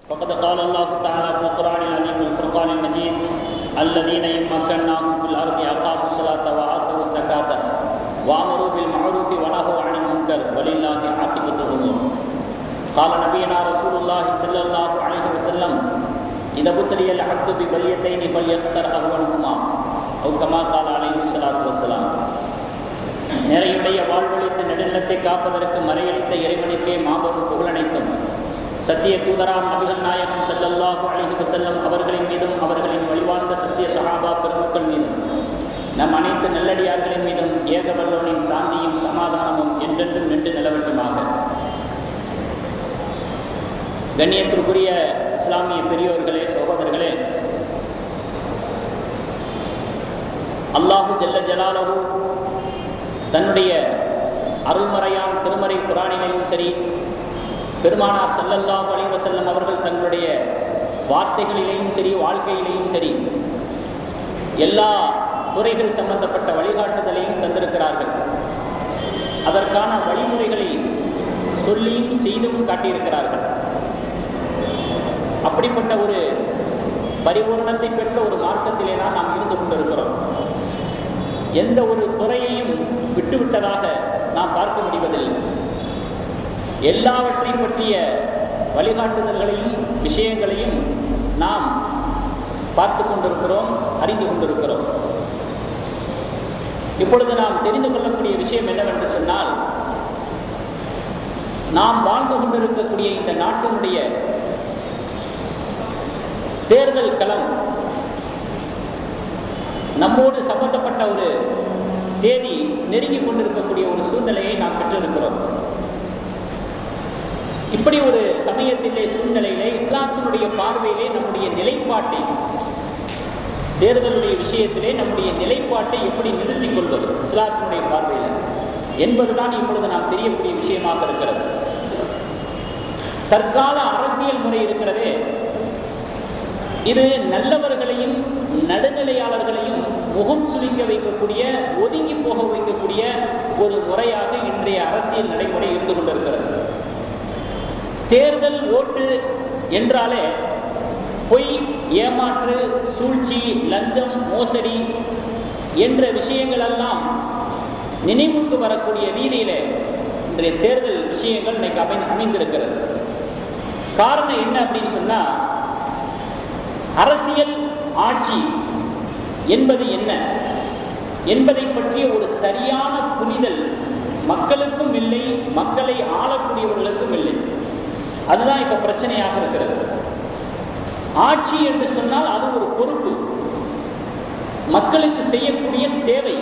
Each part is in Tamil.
فقد قال الله تعالى في القرآن العظيم والفرقان المجيد الذين إن مكناهم في الأرض أقاموا الصلاة وآتوا الزكاة وأمروا بالمعروف ونهوا عن المنكر ولله عاقبة الأمور. قال نبينا رسول الله صلى الله عليه وسلم إذا ابتلي العبد ببليتين فليختر أهونهما أو كما قال عليه الصلاة والسلام. நிறையுடைய வாழ்வழித்த நெடுநிலத்தை காப்பதற்கு மறையளித்த இறைவனுக்கே மாபெரும் புகழனைத்தும் சத்திய தூதராம் நபிகள் நாயகம் ஸல்லல்லாஹு அலைஹி வஸல்லம் அவர்களின் மீதும் அவர்களின் வழிவாழ்ந்த சத்திய சஹாபா பெருமக்கள் மீதும் நம் அனைத்து நல்லடியார்களின் மீதும் ஏக வல்லவனின் சாந்தியும் சமாதானமும் என்றென்றும் நின்று நிலவட்டுமாக. கண்ணியத்திற்குரிய இஸ்லாமிய பெரியோர்களே, சகோதரர்களே, அல்லாஹு ஜல்ல ஜலாலுஹு தன்னுடைய அருள்மறையான் திருமறை குர்ஆனிலும் சரி, பெருமானார் ஸல்லல்லாஹு அலைஹி வஸல்லம் அவர்கள் தங்களுடைய வார்த்தைகளிலேயும் சரி, வாழ்க்கையிலேயும் சரி, எல்லா துறைகள் சம்பந்தப்பட்ட வழிகாட்டுதலையும் தந்திருக்கிறார்கள். அதற்கான வழிமுறைகளை சொல்லியும் செய்தும் காட்டியிருக்கிறார்கள். அப்படிப்பட்ட ஒரு பரிபூரணத்தை பெற்ற ஒரு மார்க்கத்திலே தான் நாம் இருந்து கொண்டிருக்கிறோம். எந்த ஒரு துறையையும் விட்டுவிட்டதாக நாம் பார்க்க முடிவதில்லை. எல்லாவற்றை பற்றிய வழிகாட்டுதல்களையும் விஷயங்களையும் நாம் பார்த்து கொண்டிருக்கிறோம், அறிந்து கொண்டிருக்கிறோம். இப்பொழுது நாம் தெரிந்து கொள்ளக்கூடிய விஷயம் என்னவென்று சொன்னால், நாம் வாழ்ந்து கொண்டிருக்கக்கூடிய இந்த நாட்டினுடைய தேர்தல் களம் நம்மோடு சம்பந்தப்பட்ட ஒரு தேதி நெருங்கிக் கொண்டிருக்கக்கூடிய ஒரு சூழ்நிலையை நாம் பெற்றிருக்கிறோம். இப்படி ஒரு சமயத்திலே சூழ்நிலையிலே இஸ்லாத்தினுடைய பார்வையிலே நம்முடைய நிலைப்பாட்டை, தேர்தலுடைய விஷயத்திலே நம்முடைய நிலைப்பாட்டை எப்படி நிறுத்திக் கொள்வது இஸ்லாத்தினுடைய பார்வையில் என்பதுதான் இப்பொழுது நாம் தெரியக்கூடிய விஷயமாக இருக்கிறது. தற்கால அரசியல் முறை இருக்கிறதே, இது நல்லவர்களையும் நடுநிலையாளர்களையும் முகம் சுளிக்க வைக்கக்கூடிய, ஒதுங்கி போக வைக்கக்கூடிய ஒரு முறையாக இன்றைய அரசியல் நடைமுறை இருந்து கொண்டிருக்கிறது. தேர்தல் ஓட்டு என்றாலே பொய், ஏமாற்று, சூழ்ச்சி, லஞ்சம், மோசடி என்ற விஷயங்கள் எல்லாம் நினைவுக்கு வரக்கூடிய ரீதியிலே இன்றைய தேர்தல் விஷயங்கள் இன்னைக்கு அமைந்திருக்கிறது. காரணம் என்ன அப்படின்னு சொன்னா, அரசியல் ஆட்சி என்பது என்ன என்பதை பற்றிய ஒரு சரியான புரிதல் மக்களுக்கும் இல்லை, மக்களை ஆளக்கூடியவர்களுக்கும் இல்லை. அதுதான் இப்ப பிரச்சனையாக இருக்கிறது. ஆட்சி என்று சொன்னால் அது ஒரு பொறுப்பு, மக்களுக்கு செய்யக்கூடிய தேவை.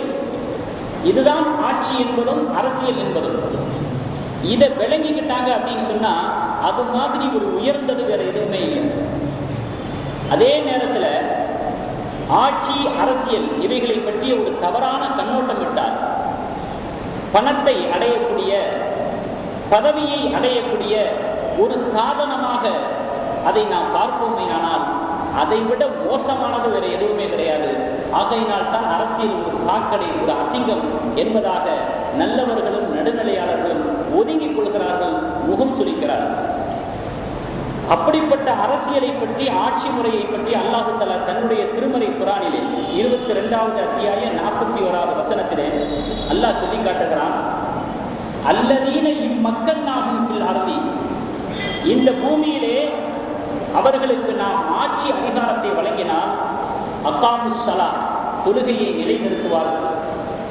இதுதான் ஆட்சி என்பதும் அரசியல் என்பதும். இதை விளங்கிக்கிட்டாங்க அப்படின்னு சொன்னா அது மாதிரி ஒரு உயர்ந்தது வேற எதுவுமே இல்லை. அதே நேரத்தில் ஆட்சி, அரசியல் இவைகளை பற்றிய ஒரு தவறான கண்ணோட்டம் விட்டால் பணத்தை அடையக்கூடிய, பதவியை அடையக்கூடிய ஒரு சாதனமாக அதை நாம் பார்ப்போமேயானால் அதை விட மோசமானது வேற எதுவுமே கிடையாது. ஆகையினால் தான் அரசியல் ஒரு சாக்கடை, ஒரு அசிங்கம் என்பதாக நல்லவர்களும் நடுநிலையாளர்களும் ஒதுங்கிக் கொள்கிறார்கள், முகம் சுளிக்கிறார்கள். அப்படிப்பட்ட அரசியலை பற்றி, ஆட்சி முறையை பற்றி அல்லாஹ் தஆலா தன்னுடைய திருமறை குர்ஆனிலே 22வது அத்தியாயம் 41வது வசனத்திலே அல்லாஹ் சொல்லி காட்டுகிறான், அல்லதீன இம்மக்கன்னாஹும் ஃபில் அர்தி, இந்த பூமியிலே அவர்களுக்கு நாம் ஆட்சி அதிகாரத்தை வழங்கினால், அகாமுஸ் ஸலாத், தொழுகையை நிலைநிறுத்துவார்கள்,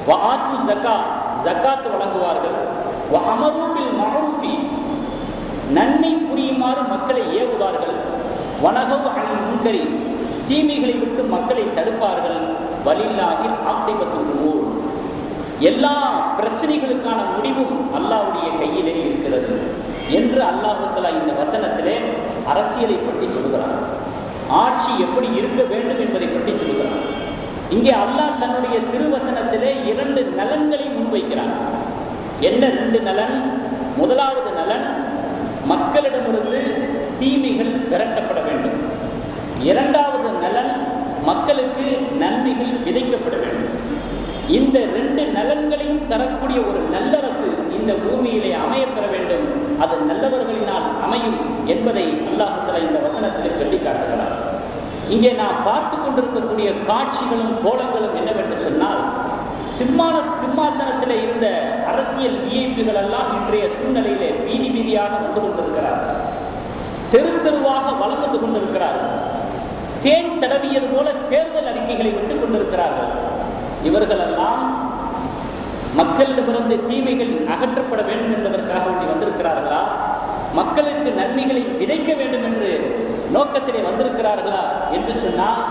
வ ஆத்து ஸகாத், ஜகாத் வழங்குவார்கள், வ அமரு பில் மஅரூஃபி, நன்மை புரியுமாறு மக்களை ஏவுவார்கள், வனஹவு அனில் முன்கரி, தீமைகளை விட்டு மக்களை தடுப்பார்கள், வலில்லாஹில் ஆகிபத்துல் உமூர், எல்லா பிரச்சனைகளுக்கான முடிவும் அல்லாஹ்வுடைய கையிலே இருக்கிறது என்று அல்லாஹ் தஆலா இந்த வசனத்திலே அரசியலை பற்றி சொல்கிறார். ஆட்சி எப்படி இருக்க வேண்டும் என்பதை பற்றி சொல்கிறார். இங்கே அல்லாஹ் தன்னுடைய திருவசனத்திலே 2 நலன்களை முன்வைக்கிறார். என்ன 2 நலன்? முதலாவது நலன், மக்களிடமிருந்து தீமைகள் விரட்டப்பட வேண்டும். இரண்டாவது நலன், மக்களுக்கு நன்மைகள் விதைக்கப்பட வேண்டும். இந்த 2 நலன்களையும் தரக்கூடிய ஒரு நல்லரசு இந்த பூமியிலே அமையப்பெற வேண்டும். அது நல்லவர்களினால் அமையும் என்பதை அல்லாஹ் தஆலா இந்த வசனத்தில் சொல்லி காட்டுகிறார். இங்கே நாம் பார்த்து கொண்டிருக்கக்கூடிய காட்சிகளும் கோலங்களும் என்னவென்று சொன்னால், சிம்மாசனத்தில் இருந்த அரசியல் விஐபிகள் எல்லாம் இன்றைய சூழ்நிலையிலே வீதி வீதியாக வந்து கொண்டிருக்கிறார்கள். தெரு தெருவாக வலம் வந்து கொண்டிருக்கிறார்கள். தேன் தடவியது போல தேர்தல் அறிக்கைகளை விட்டுக் கொண்டிருக்கிறார்கள். இவர்களெல்லாம் மக்களிடமிருந்து தீமைகள் அகற்றப்பட வேண்டும் என்பதற்காக வேண்டி வந்திருக்கிறார்களா, மக்களுக்கு நன்மைகளை விதைக்க வேண்டும் என்று நோக்கத்திலே வந்திருக்கிறார்களா என்று சொன்னால்,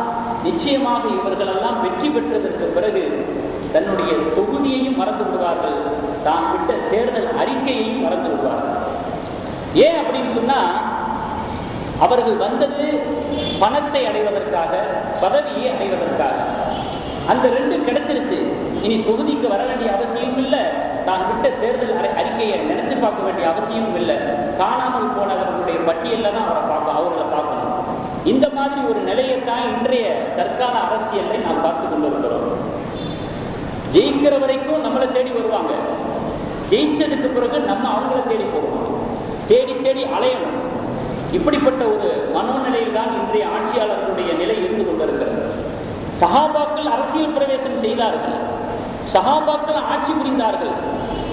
நிச்சயமாக இவர்களெல்லாம் வெற்றி பெற்றதற்கு பிறகு தன்னுடைய தொகுதியையும் மறந்து விடுவார்கள், தான் விட்ட தேர்தல் அறிக்கையையும் மறந்து விடுவார்கள். ஏன் அப்படின்னு சொன்னா, அவர்கள் வந்தது பணத்தை அடைவதற்காக, பதவியை அடைவதற்காக. அந்த ரெண்டு கிடைச்சிருச்சு. இனி தொகுதிக்கு வர வேண்டிய அவசியமும் இல்லை, தான் விட்ட தேர்தல் அறிக்கையை நினைச்சு பார்க்க வேண்டிய அவசியமும் இல்லை. காணாமல் போனவர்களுடைய பட்டியலில் தான் அவர்களை பார்க்கணும். இந்த மாதிரி ஒரு நிலையைத்தான் இன்றைய தற்கால அரசியலை நாம் பார்த்து கொண்டிருக்கிறோம். ஜெயிக்கிற வரைக்கும் நம்மளை தேடி வருவாங்க, ஜெயிச்சதுக்கு பிறகு நம்ம அவங்கள தேடி போவோம், தேடி தேடி அலையணும். இப்படிப்பட்ட ஒரு மனோநிலையில் தான் இன்றைய ஆட்சியாளர்களுடைய நிலை இருந்து கொண்டிருக்கிறது. சஹாபாக்கள் அரசியல் பிரவேசம் செய்தார்கள், சஹாபாக்கள் ஆட்சி புரிந்தார்கள்.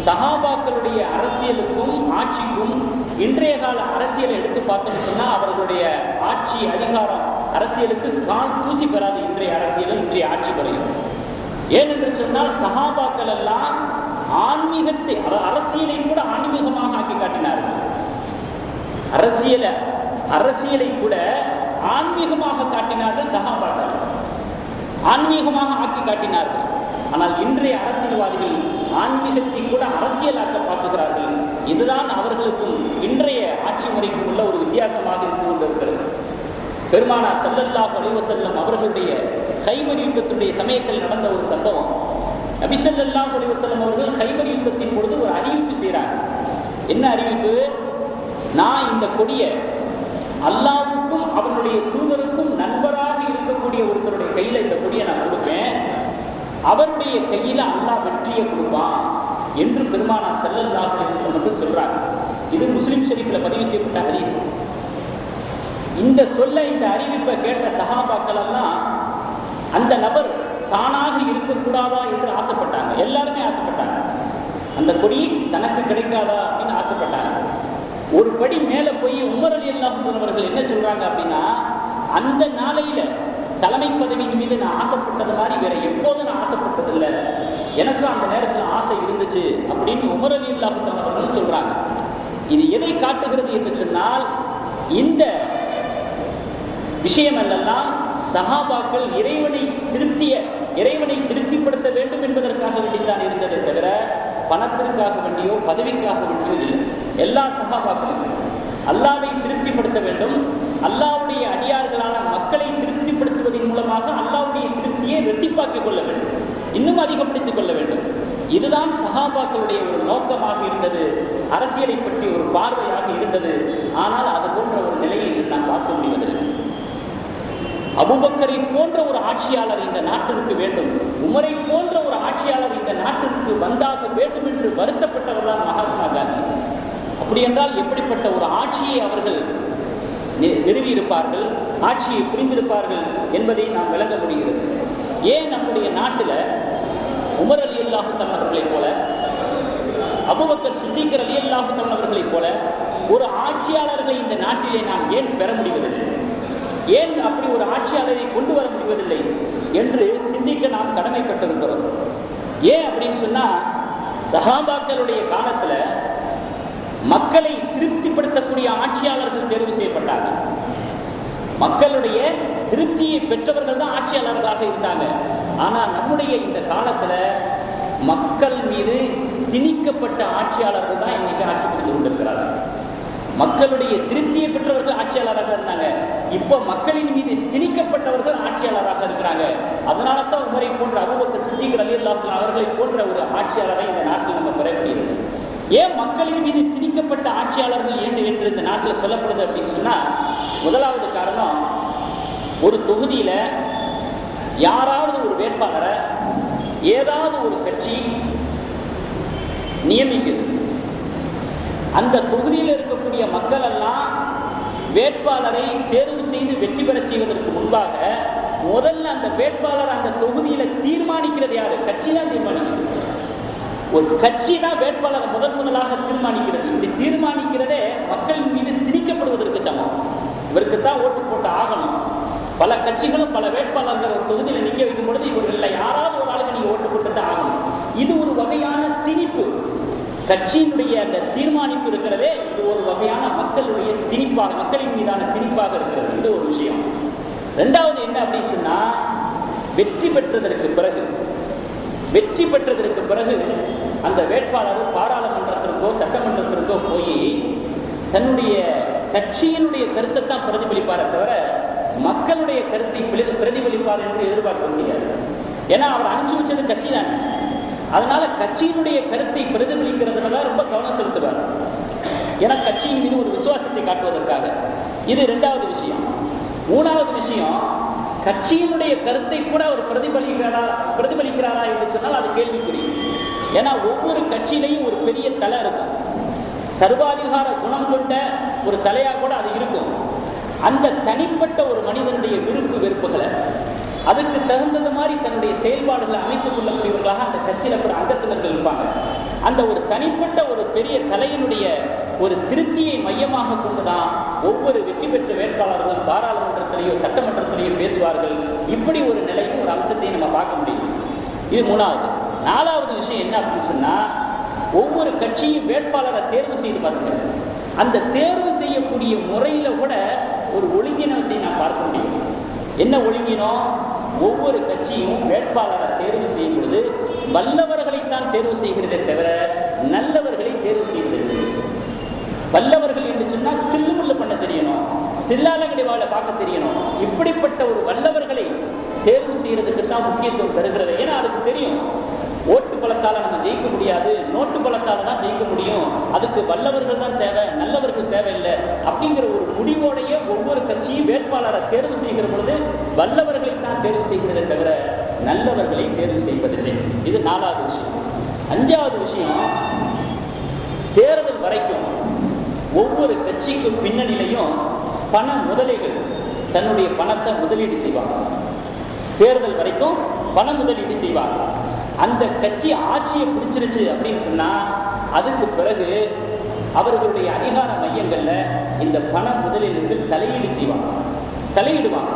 சஹாபாக்களுடைய அரசியலுக்கும் ஆட்சிக்கும் இன்றைய கால அரசியலை எடுத்து பார்த்தோம்னு சொன்னா, அவர்களுடைய ஆட்சி அதிகாரம் அரசியலுக்கு கால் தூசி பெறாது. இன்றைய அரசியலும் இன்றைய ஆட்சி முறையும் ஏனென்று சொன்னால், சஹாபாக்கள் எல்லாம் ஆன்மீகத்தை, அரசியலை கூட ஆன்மீகமாக ஆக்கி காட்டினார்கள். அரசியலை கூட ஆன்மீகமாக காட்டினார்கள் சஹாபாக்கள், ஆன்மீகமாக ஆக்கி காட்டினார்கள். ஆனால் இன்றைய அரசியல்வாதிகள் ஆன்மீகத்தை கூட அரசியலாக்க பார்க்கிறார்கள். இதுதான் அவர்களுக்கும் இன்றைய ஆட்சி முறைக்கும் உள்ள ஒரு வித்தியாசமாக இருந்து கொண்டிருக்கிறது. பெருமானார் ஸல்லல்லாஹு அலைஹி வஸல்லம் அவர்களுடைய கைபர் யுத்தத்துடைய சமயத்தில் நடந்த ஒரு சம்பவம். நபி ஸல்லல்லாஹு அலைஹி வஸல்லம் அவர்கள் கைபர் யுத்தத்தின் பொழுது ஒரு அறிவிப்பு செய்கிறாங்க. என்ன அறிவிப்பு? நான் இந்த கொடியை அல்லாஹ்வுக்கும் அவனுடைய தூதருக்கும் நண்பராக இருக்கக்கூடிய ஒருத்தருடைய கையில இந்த கொடியை நான் கொடுப்பேன், அவருடைய கையில அல்லாஹ் வெற்றியை கொடுப்பான் என்று பெருமானார் ஸல்லல்லாஹு அலைஹி வஸல்லம் வந்து சொல்றாங்க. இது முஸ்லிம் ஷரீஃப்ல பதிவு செய்யப்பட்ட ஹதீஸ். இந்த இந்த அறிவிப்பை கேட்ட சஹாபாக்கள் எல்லாம் அந்த நபர் தானாக இருக்கக்கூடாதா என்று ஆசைப்பட்டாங்க. எல்லாருமே ஆசைப்பட்டாங்க. அந்த கொடி தனக்கு கிடைக்காதா அப்படின்னு ஆசைப்பட்டாங்க. ஒரு படி மேல போய் உமர் ரலியல்லாஹு அன்ஹு அவர்கள் என்ன சொல்றாங்க அப்படின்னா, அந்த நாளையில தலைமை பதவியின் மீது நான் ஆசைப்பட்டது மாதிரி வேற எப்போதும் நான் ஆசைப்பட்டது இல்லை, எனக்கும் அந்த நேரத்தில் ஆசை இருந்துச்சு அப்படின்னு உமர் ரலியல்லாஹு அன்ஹு அவர்கள் சொல்றாங்க. இது எதை காட்டுகிறது என்று சொன்னால், இந்த விஷயம் எல்லாம் சஹாபாக்கள் இறைவனை திருப்திப்படுத்த வேண்டும் என்பதற்காக வேண்டித்தான் இருந்ததை தவிர பணத்திற்காக வேண்டியோ பதவிக்காக வேண்டியோ இல்லை. எல்லா சஹாபாக்களும் அல்லாஹ்வை திருப்திப்படுத்த வேண்டும், அல்லாஹ்வுடைய அடியார்களான மக்களை திருப்திப்படுத்துவதன் மூலமாக அல்லாஹ்வுடைய திருப்தியை வெட்டிப்பாக்கிக் கொள்ள வேண்டும், இன்னும் அதிகப்படுத்திக் கொள்ள வேண்டும். இதுதான் சஹாபாக்களுடைய ஒரு நோக்கமாக இருந்தது, அரசியலை பற்றி ஒரு பார்வையாக இருந்தது. ஆனால் அது போன்ற ஒரு நிலையை நாம் பார்க்க முடிவதில்லை. அபூபக்கரை போன்ற ஒரு ஆட்சியாளர் இந்த நாட்டிற்கு வேண்டும், உமரை போன்ற ஒரு ஆட்சியாளர் இந்த நாட்டிற்கு வந்தாக வேண்டும் என்று வருத்தப்பட்டவர் தான் மகாத்மா காந்தி. அப்படி என்றால் எப்படிப்பட்ட ஒரு ஆட்சியை அவர்கள் நிறுவியிருப்பார்கள், ஆட்சியை புரிந்திருப்பார்கள் என்பதை நாம் விளங்க முடிகிறது. ஏன் நம்முடைய நாட்டில் உமர் ரலியல்லாஹு அன்ஹு அவர்களைப் போல, அபூபக்கர் சித்திக் ரலியல்லாஹு அன்ஹு அவர்களைப் போல ஒரு ஆட்சியாளர்களை இந்த நாட்டிலே நாம் ஏன் பெற முடிவதில்லை, ஏன் அப்படி ஒரு ஆட்சியாளரை கொண்டு வர முடிவதில்லை என்று சிந்திக்க நாம் கடமைப்பட்டிருக்கிறோம். ஏன் அப்படின்னு சொன்னா, சஹாபாக்களுடைய காலத்துல மக்களை திருப்திப்படுத்தக்கூடிய ஆட்சியாளர்கள் தேர்வு செய்யப்பட்டாங்க. மக்களுடைய திருப்தியை பெற்றவர்கள் தான் ஆட்சியாளர்களாக இருந்தாங்க. ஆனா நம்முடைய இந்த காலத்துல மக்கள் மீது திணிக்கப்பட்ட ஆட்சியாளர்கள் தான் இன்னைக்கு ஆட்சி புரிந்து கொண்டிருக்கிறார்கள். மக்களுடைய திருப்தியை பெற்றவர்கள் ஆட்சியாளராக இருந்தாங்க, இப்போ மக்களின் மீது திணிக்கப்பட்டவர்கள் ஆட்சியாளராக இருக்கிறாங்க. அதனால தான் உமரை போன்ற, அபூபக்கர் சித்திக் ரலியல்லாஹு அன்ஹு அவர்களை போன்ற ஒரு ஆட்சியாளரை இந்த நாட்டில் நம்ம பெற முடியுது. ஏன் மக்களின் மீது திணிக்கப்பட்ட ஆட்சியாளர்கள் என்று இந்த நாட்டில் சொல்லப்படுது அப்படின்னு சொன்னா, முதலாவது காரணம், ஒரு தொகுதியில யாராவது ஒரு வேட்பாளரை ஏதாவது ஒரு கட்சி நியமிக்குது. அந்த தொகுதியில் இருக்கக்கூடிய மக்கள் எல்லாம் வேட்பாளரை தேர்வு செய்து வெற்றி பெற செய்வதற்கு முன்பாக முதல்ல அந்த வேட்பாளர் அந்த தொகுதியில தீர்மானிக்கிறது யாரு? கட்சி தான் தீர்மானிக்கிறது. ஒரு கட்சி தான் வேட்பாளரை முதலாக தீர்மானிக்கிறது. இப்படி தீர்மானிக்கிறதே மக்களின் மீது திணிக்கப்படுவதற்கு சமம். இவருக்கு தான் ஓட்டு போட்டு ஆகணும். பல கட்சிகளும் பல வேட்பாளர்கள் ஒரு தொகுதியில் நிற்க வைக்கும் பொழுது இவர்கள் யாராவது ஒரு ஆளுக்கு நீங்க ஓட்டு போட்டு தான் ஆகணும். இது ஒரு வகையான திணிப்பு. கட்சியினுடைய அந்த தீர்மானிப்பு இருக்கிறதே இது ஒரு வகையான மக்களுடைய திணிப்பாக, மக்களின் மீதான திணிப்பாக இருக்கிறது. இது ஒரு விஷயம். ரெண்டாவது என்ன அப்படின்னு சொன்னா, வெற்றி பெற்றதற்கு பிறகு அந்த வேட்பாளர் பாராளுமன்றத்திற்கோ சட்டமன்றத்திற்கோ போய் தன்னுடைய கட்சியினுடைய கருத்தை தான் பிரதிபலிப்பாரே தவிர மக்களுடைய கருத்தை பிரதிபலிப்பார் என்று எதிர்பார்க்க முடியாது. ஏன்னா அவர் அனுப்பிச்சு வச்சது கட்சி தானே. அதனால கட்சியினுடைய கருத்தை பிரதிபலிக்கிறதுல ரொம்ப கவனம் செலுத்துவார். ஏன்னா கட்சியின் மீது ஒரு விசுவாசத்தை காட்டுவதற்காக. இது இரண்டாவது விஷயம். மூணாவது விஷயம், கட்சியினுடைய கருத்தை கூட அவர் பிரதிபலிக்கிறாரா என்று சொன்னால் அது கேள்விக்குறி. ஏன்னா ஒவ்வொரு கட்சியிலையும் ஒரு பெரிய தலை இருக்கும். சர்வாதிகார குணம் கொண்ட ஒரு தலையா கூட அது இருக்கும். அந்த தனிப்பட்ட ஒரு மனிதனுடைய விருப்பு வெறுப்புகளை அதுக்கு தகுந்தது மாதிரி தன்னுடைய செயல்பாடுகளை அமைத்துக் கொள்ளக்கூடியவர்களாக அந்த கட்சியில ஒரு அங்கத்தினர்கள் இருப்பாங்க. அந்த ஒரு தனிப்பட்ட ஒரு பெரிய தலையினுடைய ஒரு திருப்தியை மையமாக கொண்டுதான் ஒவ்வொரு வெற்றி பெற்ற வேட்பாளர்களும் பாராளுமன்றத்திலேயோ சட்டமன்றத்திலேயோ பேசுவார்கள். இப்படி ஒரு நிலையும் ஒரு அம்சத்தையும் நம்ம பார்க்க முடியும். இது மூணாவது. நாலாவது விஷயம் என்ன அப்படின்னு சொன்னா, ஒவ்வொரு கட்சியும் வேட்பாளரை தேர்வு செய்து பாருங்க. அந்த தேர்வு செய்யக்கூடிய முறையில கூட ஒரு ஒழுங்கினத்தை நான் பார்க்க முடியும். என்ன ஒழுங்கினம்? ஒவ்வொரு கட்சியும் வேட்பாளரை தேர்வு செய்யும் பொழுது வல்லவர்களைத்தான் தேர்வு செய்கிறதே தவிர நல்லவர்களை தேர்வு செய்கிறது. வல்லவர்கள் என்று சொன்னால் தில்லுமுள்ள பண்ண தெரியணும், தில்லாலங்கடிவாளை பார்க்க தெரியணும். இப்படிப்பட்ட ஒரு வல்லவர்களை தேர்வு செய்யறதுக்கு தான் முக்கியத்துவம் தருகிறது. ஏன்னா அதுக்கு தெரியும், ஓட்டு பலத்தால நம்ம ஜெயிக்க முடியாது, நோட்டு பலத்தால தான் ஜெயிக்க முடியும். அதுக்கு வல்லவர்கள் தான் தேவை, நல்லவர்கள் தேவையில்லை அப்படிங்கிற ஒரு முடிவோடைய ஒவ்வொரு கட்சியும் வேட்பாளரை தேர்வு செய்கிற பொழுது வல்லவர்களை தான் தேர்வு செய்கிறதை தவிர நல்லவர்களை தேர்வு செய்வதில்லை. இது நாலாவது விஷயம். அஞ்சாவது விஷயம், தேர்தல் வரைக்கும் ஒவ்வொரு கட்சிக்கும் பின்னணியிலையும் பண முதலைகள் தன்னுடைய பணத்தை முதலீடு செய்வாங்க. தேர்தல் வரைக்கும் பண முதலீடு செய்வாங்க. அந்த கட்சி ஆட்சியை பிடிச்சிருச்சு அப்படின்னு சொன்னா அதுக்கு பிறகு அவர்களுடைய அதிகார மையங்கள்ல இந்த பண முதலீடுகள் தலையிடுவாங்க.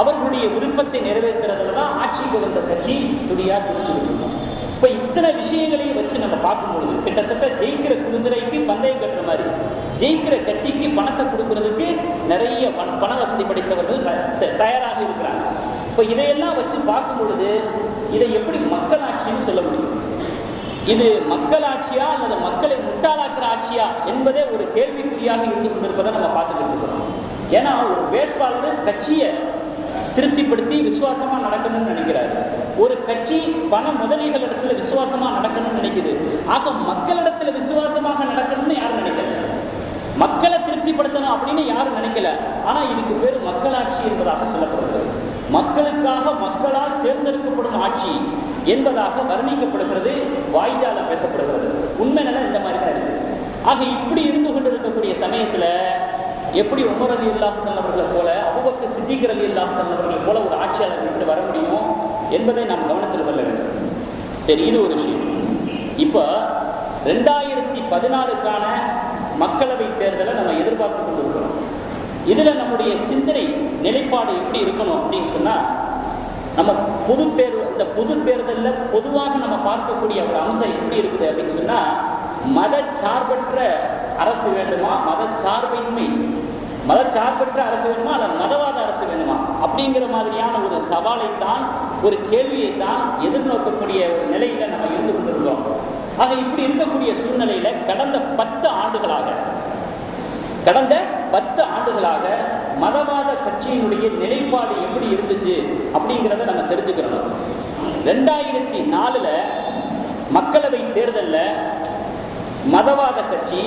அவர்களுடைய விருப்பத்தை நிறைவேற்றுறதுல தான் ஆட்சிக்கு வந்த கட்சி துடியா துடிச்சுட்டு இருக்கும். இப்ப இத்தனை விஷயங்களையும் வச்சு நம்ம பார்க்கும்பொழுது கிட்டத்தட்ட ஜெயிக்கிற குதிரைக்கு பந்தயம் கட்டுற மாதிரி ஜெயிக்கிற கட்சிக்கு பணத்தை கொடுக்கறதுக்கு நிறைய பண வசதி படைத்தவர்கள் தயாராக இருக்கிறாங்க. இப்ப இதையெல்லாம் வச்சு பார்க்கும் பொழுது இதை எப்படி மக்களாட்சின்னு சொல்ல முடியும்? இது மக்களாட்சியா அல்லது மக்களை முட்டாளாக்குற ஆட்சியா என்பதே ஒரு கேள்விக்குறியாக இருந்து கொண்டிருப்பதை நம்ம பார்த்துக்கிட்டு இருக்கிறோம். ஏன்னா ஒரு வேட்பாளர் கட்சியை திருப்திப்படுத்தி விசுவாசமா நடக்கணும்னு நினைக்கிறாரு. ஒரு கட்சி பண முதலீடுகள் இடத்துல விசுவாசமா நடக்கணும்னு நினைக்குது. ஆக மக்களிடத்துல விசுவாசமாக நடக்கணும்னு யாரும் நினைக்கல. மக்களை திருப்திப்படுத்தணும் அப்படின்னு யாரும் நினைக்கல. ஆனா இதுக்கு பேரு மக்களாட்சி என்பதாக சொல்லப்படுகிறது. மக்களுக்காக மக்களால் தேர்ந்தெடுக்கப்படும் ஆட்சி என்பதாக வர்ணிக்கப்படுகிறது, வாய்ஜால பேசப்படுகிறது. உண்மை நிலை இந்த மாதிரி தான் இருக்கு. ஆக இப்படி இருந்து கொண்டிருக்கக்கூடிய சமயத்துல எப்படி உமர் ரலியல்லாஹு அன்ஹு அவர்களை போல, அபூபக்கர் சித்திக் ரலியல்லாஹு அன்ஹு அவர்களை போல ஒரு ஆட்சியாளர் விட்டு வர முடியும் என்பதை நாம் கவனத்தில் கொள்ள வேண்டும். சரி, இது ஒரு விஷயம். இப்போ 2014க்கான மக்களவை தேர்தலை நம்ம எதிர்பார்த்து கொண்டிருக்கிறோம். இதுல நம்முடைய சிந்தனை நிலைப்பாடு எப்படி இருக்கணும் அப்படின்னு சொன்னா, நம்ம இந்த பொது தேர்தலில் பொதுவாக நம்ம பார்க்கக்கூடிய ஒரு அம்சம் எப்படி இருக்குது அப்படின்னு சொன்னா, மத சார்பற்ற அரசு வேண்டுமா, மதச்சார்பற்ற அரசு வேணுமா, அல்ல மதவாத அரசு வேணுமா அப்படிங்கிற மாதிரியான ஒரு சவாலை தான், ஒரு கேள்வியை தான் எதிர்நோக்கக்கூடிய ஒரு நிலையில நம்ம இருந்து கொண்டிருக்கிறோம். ஆக இப்படி இருக்கக்கூடிய சூழ்நிலையில கடந்த 10 ஆண்டுகளாக மதவாத கட்சியினுடைய நிலைப்பாடு எப்படி இருந்துச்சு அப்படிங்கிறத நம்ம தெரிஞ்சுக்கிறோம். 2004 மக்களவை தேர்தலில் மதவாத கட்சி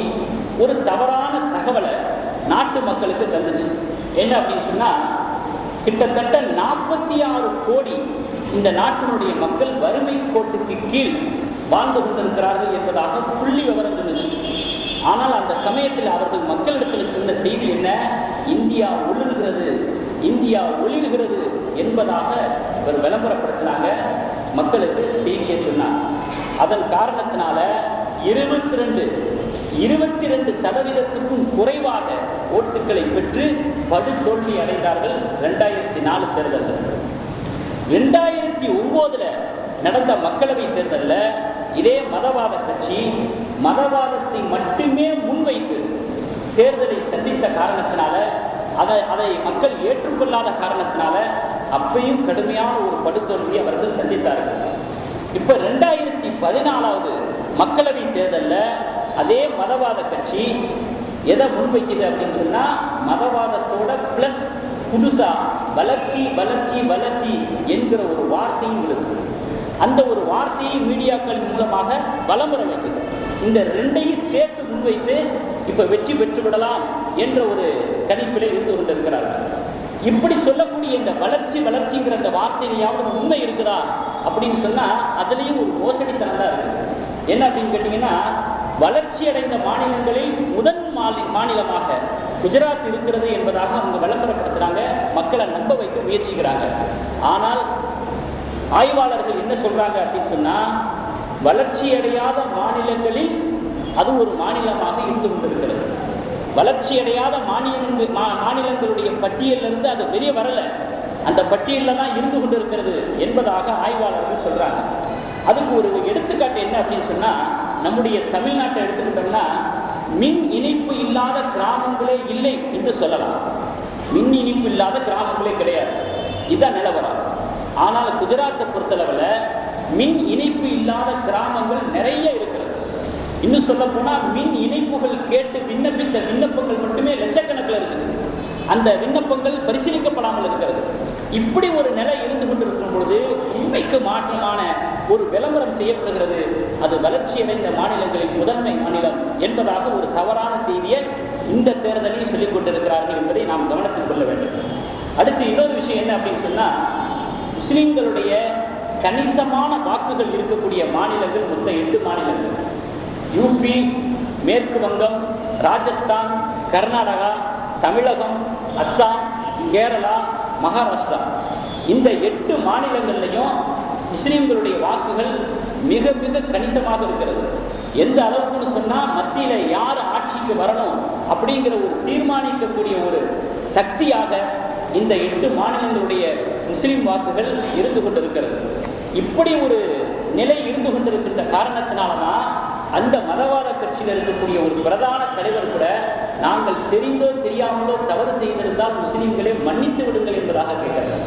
ஒரு தவறான தகவலை நாட்டு மக்களுக்கு தந்துச்சு. என்ன அப்படின்னு சொன்னா, கிட்டத்தட்ட 46 கோடி இந்த நாட்டினுடைய மக்கள் வறுமை கோட்டுக்கு கீழ் வாழ்ந்து கொண்டிருக்கிறார்கள் என்பதாக புள்ளி விவரம் இருந்துச்சு. ஆனால் அந்த சமயத்தில் அவர்கள் மக்களிடத்தில் சொன்ன செய்தி என்ன? இந்தியா ஒளிர்கிறது, இந்தியா ஒளிர்கிறது என்பதாக ஒரு விளம்பரப்படுத்தினாங்க, மக்களுக்கு செய்தியை சொன்னாங்க. அதன் காரணத்தினால 22% குறைவாக ஓட்டுகளை பெற்று படுதோல்வி அடைந்தார்கள் 2004 தேர்தலில். 2009 நடந்த மக்களவை தேர்தலில் இதே மதவாத கட்சி மதவாதத்தை மட்டுமே முன்வைத்து தேர்தலை சந்தித்த காரணத்தினால, அதை மக்கள் ஏற்றுக்கொள்ளாத காரணத்தினால அப்பையும் கடுமையான ஒரு படுதோல்வியை அவர்கள் சந்தித்தார்கள். இப்ப 2014 மக்களவை தேர்தலில் அதே மதவாத கட்சி எதை முன்வைக்குது அப்படின்னு சொன்னா, மதவாதத்தோட பிளஸ் புதுசா வளர்ச்சி வளர்ச்சி வளர்ச்சி என்கிற ஒரு வார்த்தையும் இருக்கு. அந்த ஒரு வார்த்தையை மீடியாக்கள் மூலமாக வலம்புற வைக்குது. இந்த ரெண்டையும் சேர்த்து முன்வைத்து இப்ப வெற்றி பெற்று விடலாம் என்ற ஒரு கணிப்பிலே இருந்து கொண்டிருக்கிறார்கள். இப்படி சொல்லக்கூடிய இந்த வளர்ச்சி வளர்ச்சிங்கிற அந்த வார்த்தையிலாவது உண்மை இருக்குதா அப்படின்னு சொன்னா அதுலேயும் ஒரு மோசடித்தனம் தான் இருக்கு. என்ன அப்படின்னு கேட்டீங்கன்னா, வளர்ச்சி அடைந்த மாநிலங்களில் முதல் மாநிலமாக குஜராத் இருக்கிறது என்பதாக அவங்க விளம்பரப்படுத்துறாங்க, மக்களை நம்ப வைக்க முயற்சிக்கிறாங்க. ஆனால் ஆய்வாளர்கள் என்ன சொல்றாங்க அப்படின்னு சொன்னா, வளர்ச்சி அடையாத மாநிலங்களில் அது ஒரு மாநிலமாக இருந்து கொண்டிருக்கிறது. வளர்ச்சி அடையாத மாநிலங்களுடைய பட்டியலிருந்து அது வெளியே வரல, அந்த பட்டியலில் தான் இருந்து கொண்டிருக்கிறது என்பதாக ஆய்வாளர்கள் சொல்றாங்க. அதுக்கு ஒரு எடுத்துக்காட்டு என்ன அப்படின்னு சொன்னா, நம்முடைய தமிழ்நாட்டை எடுத்துக்கிட்டோம்னா மின் இணைப்பு இல்லாத கிராமங்களே இல்லை என்று சொல்லலாம். மின் இணைப்பு இல்லாத கிராமங்களே கிடையாது, இதுதான் நிலவரம். ஆனால் குஜராத்தை பொறுத்தளவில் மின் இணைப்பு இல்லாத கிராமங்கள் நிறைய இருக்கிறது. இன்னும் சொல்ல போனா மின் இணைப்புகள் கேட்டு விண்ணப்பித்த விண்ணப்பங்கள் மட்டுமே லட்சக்கணக்கில் இருக்குது. அந்த விண்ணப்பங்கள் பரிசீலிக்கப்படாமல் இருக்கிறது. இப்படி ஒரு நிலை இருந்து கொண்டிருக்கும் பொழுது உண்மைக்கு மாற்றமான ஒரு விளம்பரம் செய்யப்படுகிறது. அது வளர்ச்சி அடைந்த மாநிலங்களின் முதன்மை மாநிலம் என்பதாக ஒரு தவறான செய்தியை இந்த தேர்தலில் சொல்லிக் கொண்டிருக்கிறார்கள் என்பதை நாம் கவனத்தில் கொள்ள வேண்டும். அடுத்து இன்னொரு விஷயம் என்ன அப்படின்னு சொன்னா, முஸ்லிம்களுடைய கணிசமான வாக்குகள் இருக்கக்கூடிய மாநிலங்கள் மொத்தம் 8 மாநிலங்கள். யூபி, மேற்கு வங்கம், ராஜஸ்தான், கர்நாடகா, தமிழகம், அஸ்ஸாம், கேரளா, மகாராஷ்டிரா. இந்த 8 மாநிலங்கள்லையும் முஸ்லிம்களுடைய வாக்குகள் மிக மிக கணிசமாக இருக்கிறது. எந்த அளவுக்குன்னு சொன்னா, மத்தியில யார் ஆட்சிக்கு வரணும் அப்படிங்கிற ஒரு தீர்மானிக்கக்கூடிய ஒரு சக்தியாக இந்த 8 மாநிலங்களுடைய முஸ்லிம் வாக்குகள் இருந்து கொண்டிருக்கிறது. இப்படி ஒரு நிலை இருந்து கொண்டிருக்கின்ற காரணத்தினால்தான் அந்த மதவாத கட்சியில் இருக்கக்கூடிய ஒரு பிரதான தலைவர் கூட, நாங்கள் தெரிந்தோ தெரியாமலோ தவறு செய்திருந்தால் முஸ்லிம்களே மன்னித்து விடுங்கள் என்பதாக கேட்கிறார்.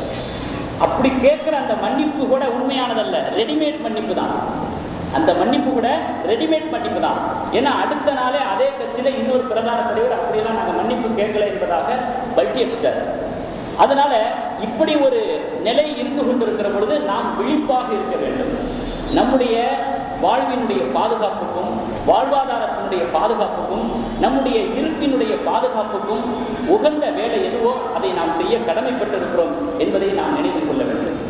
அப்படி கேட்கிற அந்த மன்னிப்பு கூட உண்மையானதல்ல, ரெடிமேட் மன்னிப்பு தான். அந்த மன்னிப்பு கூட ரெடிமேட் மன்னிப்பு தான். ஏன்னா அடுத்த நாளே அதே கட்சியில இன்னொரு பிரதான தலைவர் அப்படியெல்லாம் நாங்கள் மன்னிப்பு கேட்கல என்பதாக பல்டி அடிச்சிட்டார். அதனால இப்படி ஒரு நிலை இருந்து கொண்டிருக்கிற பொழுது நாம் விழிப்பாக இருக்க வேண்டும். நம்முடைய வாழ்வினுடைய பாதுகாப்புக்கும், வாழ்வாதாரத்தினுடைய பாதுகாப்புக்கும், நம்முடைய இருப்பினுடைய பாதுகாப்புக்கும் உகந்த வேலை எதுவோ அதை நாம் செய்ய கடமைப்பட்டிருக்கிறோம் என்பதை நாம் நினைவில் கொள்ள வேண்டும்.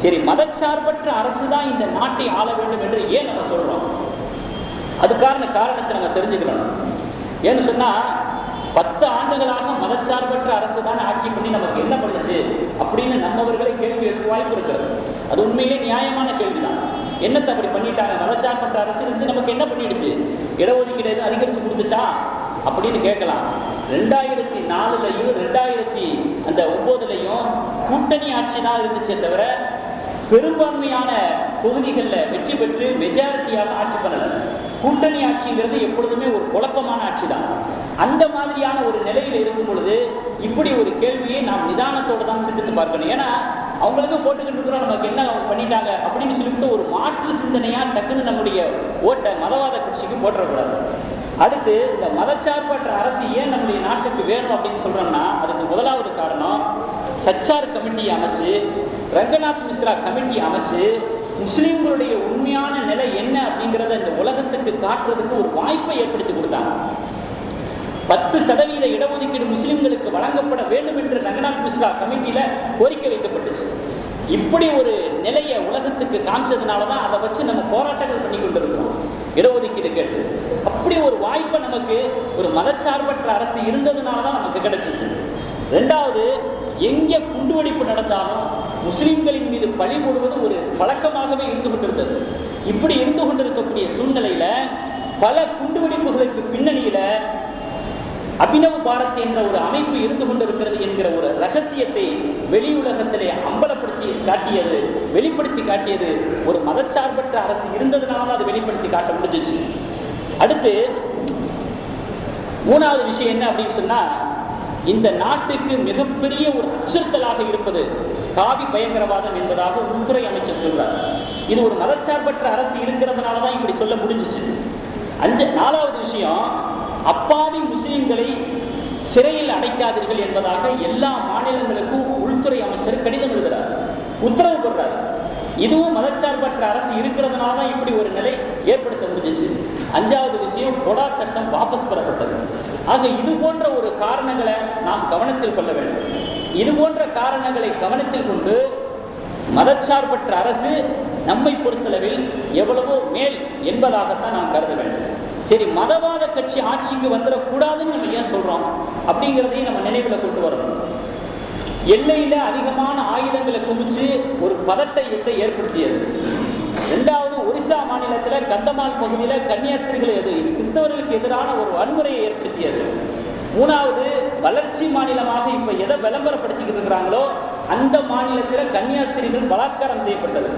சரி, மதச்சார்பற்ற அரசு தான் இந்த நாட்டை ஆள வேண்டும் என்று ஏன் நம்ம சொல்றோம்? அதுக்கான காரணத்தை நம்ம தெரிஞ்சுக்கிறோம். ஏன்னு சொன்னா, 10 ஆண்டுகளாக மதச்சார்பற்ற அரசு தான் ஆட்சி பண்ணி நமக்கு என்ன பண்ணுச்சு அப்படின்னு நம்மவர்களை கேள்வி எழுப்ப வாய்ப்பு இருக்கிறது. அது உண்மையிலே நியாயமான கேள்விதான். என்னத்தை அப்படி பண்ணிட்டாங்க? மதச்சார்பற்ற அரசு இருந்து நமக்கு என்ன பண்ணிடுச்சு? இடஒதுக்கீடு அதிகரிச்சு கொடுத்துச்சா அப்படின்னு கேட்கலாம். 2004லையும் 2009லையும் கூட்டணி ஆட்சி தான் இருந்துச்சே தவிர பெரும்பான்மையான தொகுதிகளில் வெற்றி பெற்று மெஜாரிட்டியாக ஆட்சி பண்ணல. கூட்டணி ஆட்சிங்கிறது எப்பொழுதுமே ஒரு குழப்பமான ஆட்சி தான். அந்த மாதிரியான ஒரு நிலையில் இருக்கும் பொழுது இப்படி ஒரு கேள்வியை நாம் நிதானத்தோடு தான் சிந்தித்து பார்க்கணும். ஏன்னா அவங்களுக்கு போட்டுக்கிட்டு இருக்கிறோம், நமக்கு என்ன பண்ணிட்டாங்க அப்படின்னு சொல்லிட்டு ஒரு மாற்று சிந்தனையா டக்குன்னு நம்முடைய ஓட்டை மதவாத கட்சிக்கு போற்றக்கூடாது. அடுத்து, இந்த மதச்சார்பற்ற அரசு ஏன் நம்முடைய நாட்டுக்கு வேணும் அப்படின்னு சொல்றோம்னா, அதுக்கு முதலாவது காரணம், சச்சார் கமிட்டி அமைச்சு, ரங்கநாத் மிஸ்ரா கமிட்டி அமைச்சு முஸ்லிம்களுடைய உண்மையான நிலை என்ன அப்படிங்கிறத இந்த உலகத்துக்கு காட்டுறதுக்கு ஒரு வாய்ப்பை ஏற்படுத்தி கொடுத்தாங்க. 10% இடஒதுக்கீடு முஸ்லிம்களுக்கு வழங்கப்பட வேண்டும் என்று ரங்கநாத் மிஸ்ரா கமிட்டியில கோரிக்கை வைக்கப்பட்டுச்சு. இப்படி ஒரு நிலையை உலகத்துக்கு காமிச்சதுனாலதான் அதை வச்சு நம்ம போராட்டங்கள் பண்ணி கொண்டிருக்கிறோம், இடஒதுக்கீடு கேட்டு. அப்படி ஒரு வாய்ப்பை நமக்கு ஒரு மதச்சார்பற்ற அரசு இருந்ததுனாலதான் நமக்கு கிடைச்சிச்சு. ரெண்டாவது, எங்கே குண்டுவெடிப்பு நடந்தாலும் முஸ்லிம்களின் மீது பழி போடுவது ஒரு பழக்கமாகவே இருந்து கொண்டிருந்தது. இப்படி இருந்து கொண்டிருக்கக்கூடிய சூழ்நிலையில பல குண்டுவெடிப்புகளுக்கு பின்னணியில அபினவ் பாரத் என்ற ஒரு அமைப்பு இருந்து கொண்டிருக்கிறது என்கிற ஒரு ரகசியத்தை வெளி உலகத்திலே வெளிப்படுத்தி காட்டியது ஒரு மதச்சார்பற்ற அரசு இருந்ததுனால அதை வெளிப்படுத்தி காட்ட முடிஞ்சிச்சு. அடுத்து மூணாவது விஷயம் என்ன அப்படின்னு சொன்னா, இந்த நாட்டுக்கு மிகப்பெரிய ஒரு அச்சுறுத்தலாக இருப்பது காவி பயங்கரவாதம் என்பதாக உள்துறை அமைச்சர் சொல்றார். இது ஒரு மதச்சார்பற்ற அரசு இருக்கிறதுனாலதான் இப்படி சொல்ல முடிஞ்சிச்சு. நாலாவது விஷயம், அப்பாவி முஸ்லிம்களை சிறையில் அடைக்காதீர்கள் என்பதாக எல்லா மாநிலங்களுக்கும் உள்துறை அமைச்சர் கடிதம் எழுதுகிறார், உத்தரவு போடுறார். இதுவும் மதச்சார்பற்ற அரசு இருக்கிறதுனால தான் இப்படி ஒரு நிலை ஏற்படுத்த முடிஞ்சிச்சு. அஞ்சாவது விஷயம், கொடா சட்டம் வாபஸ் பெறப்பட்டது. ஆக இது போன்ற ஒரு காரணங்களை நாம் கவனத்தில் கொள்ள வேண்டும். இது போன்ற காரணங்களை கவனத்தில் கொண்டு மதச்சார்பற்ற அரசு நம்மை பொறுத்தளவில் எவ்வளவோ மேல் என்பதாகத்தான் நாம் கருத வேண்டும். சரி, மதவாத கட்சி ஆட்சிக்கு வந்துடக்கூடாதுன்னு நம்ம ஏன் சொல்றோம் அப்படிங்கிறதையும் நம்ம நினைவில் கொண்டு வரணும். எல்லையில அதிகமான ஆயுதங்களை குவிச்சு ஒரு பதட்டத்தை ஏற்படுத்தியது. இரண்டாவது, ஒரிசா மாநிலத்தில் கந்தமால் பகுதியில் கன்னியாஸ்திரிகள் கிறிஸ்தவர்களுக்கு எதிரான ஒரு வன்முறையை ஏற்படுத்தியது. மூணாவது, வளர்ச்சி மாநிலமாக இப்ப எதை விளம்பரப்படுத்திக்கிட்டு இருக்கிறாங்களோ அந்த மாநிலத்தில் கன்னியாஸ்திரிகள் பலாத்காரம் செய்யப்பட்டது.